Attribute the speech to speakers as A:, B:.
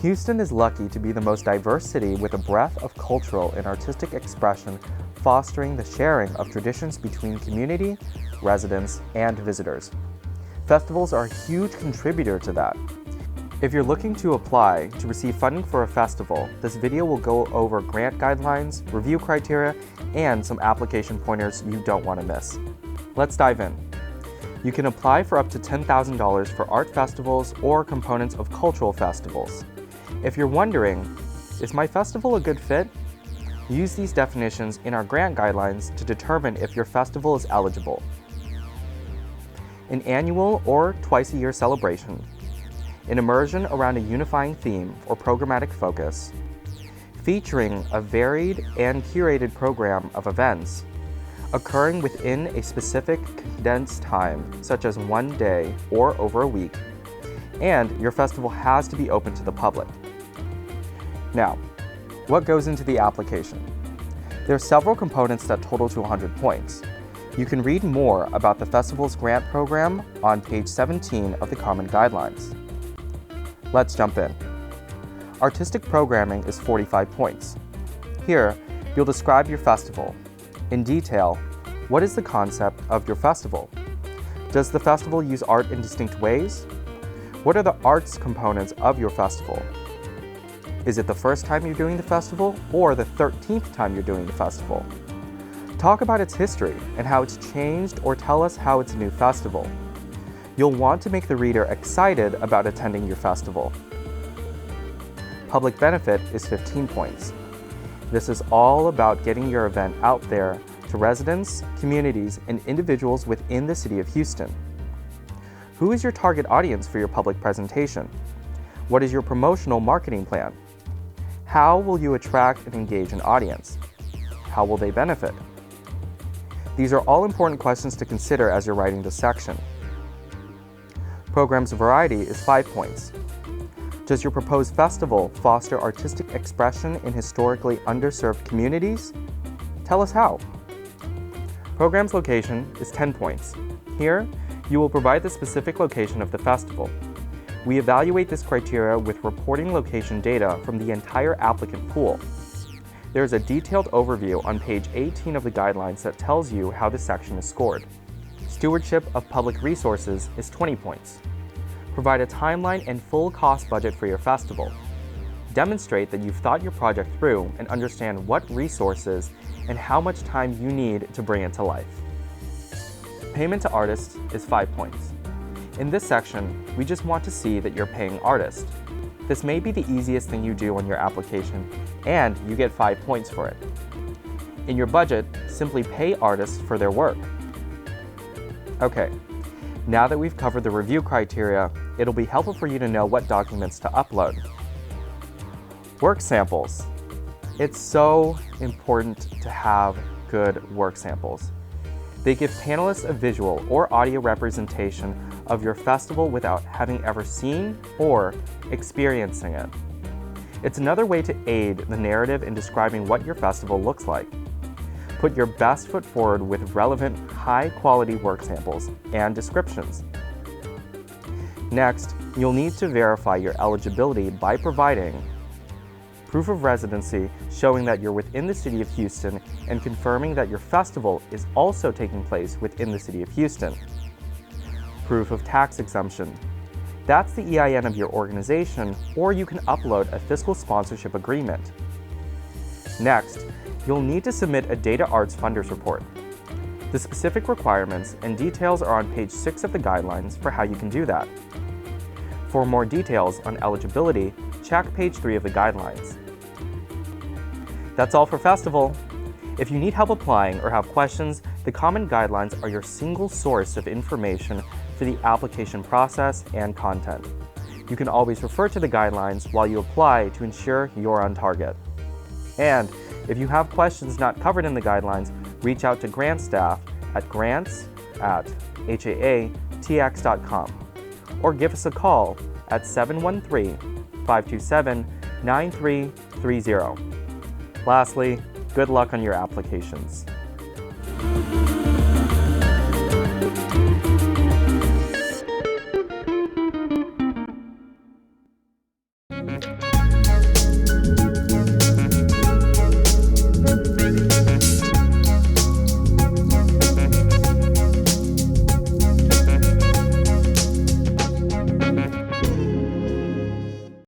A: Houston is lucky to be the most diverse city with a breadth of cultural and artistic expression, fostering the sharing of traditions between community, residents, and visitors. Festivals are a huge contributor to that. If you're looking to apply to receive funding for a festival, this video will go over grant guidelines, review criteria, and some application pointers you don't want to miss. Let's dive in. You can apply for up to $10,000 for art festivals or components of cultural festivals. If you're wondering, is my festival a good fit? Use these definitions in our grant guidelines to determine if your festival is eligible. An annual or twice-a-year celebration, an immersion around a unifying theme or programmatic focus, featuring a varied and curated program of events, occurring within a specific condensed time, such as one day or over a week, and your festival has to be open to the public. Now, what goes into the application? There are several components that total to 100 points. You can read more about the festival's grant program on page 17 of the Common Guidelines. Let's jump in. Artistic programming is 45 points. Here, you'll describe your festival. In detail, what is the concept of your festival? Does the festival use art in distinct ways? What are the arts components of your festival? Is it the first time you're doing the festival or the 13th time you're doing the festival? Talk about its history and how it's changed, or tell us how it's a new festival. You'll want to make the reader excited about attending your festival. Public benefit is 15 points. This is all about getting your event out there to residents, communities, and individuals within the city of Houston. Who is your target audience for your public presentation? What is your promotional marketing plan? How will you attract and engage an audience? How will they benefit? These are all important questions to consider as you're writing this section. Program's variety is 5 points. Does your proposed festival foster artistic expression in historically underserved communities? Tell us how. Program's location is 10 points. Here, you will provide the specific location of the festival. We evaluate this criteria with reporting location data from the entire applicant pool. There is a detailed overview on page 18 of the guidelines that tells you how this section is scored. Stewardship of public resources is 20 points. Provide a timeline and full cost budget for your festival. Demonstrate that you've thought your project through and understand what resources and how much time you need to bring it to life. Payment to artists is 5 points. In this section, we just want to see that you're paying artists. This may be the easiest thing you do on your application, and you get 5 points for it. In your budget, simply pay artists for their work. Okay, now that we've covered the review criteria, it'll be helpful for you to know what documents to upload. Work samples. It's so important to have good work samples. They give panelists a visual or audio representation of your festival without having ever seen or experiencing it. It's another way to aid the narrative in describing what your festival looks like. Put your best foot forward with relevant, high-quality work samples and descriptions. Next, you'll need to verify your eligibility by providing proof of residency showing that you're within the city of Houston and confirming that your festival is also taking place within the city of Houston. Proof of tax exemption. That's the EIN of your organization, or you can upload a fiscal sponsorship agreement. Next, you'll need to submit a Data Arts Funders Report. The specific requirements and details are on page 6 of the guidelines for how you can do that. For more details on eligibility, check page 3 of the guidelines. That's all for festival. If you need help applying or have questions, the Common Guidelines are your single source of information for the application process and content. You can always refer to the guidelines while you apply to ensure you're on target. And if you have questions not covered in the guidelines, reach out to grant staff at grants@haatx.com or give us a call at 713-527-9330. Lastly, good luck on your applications.
B: you.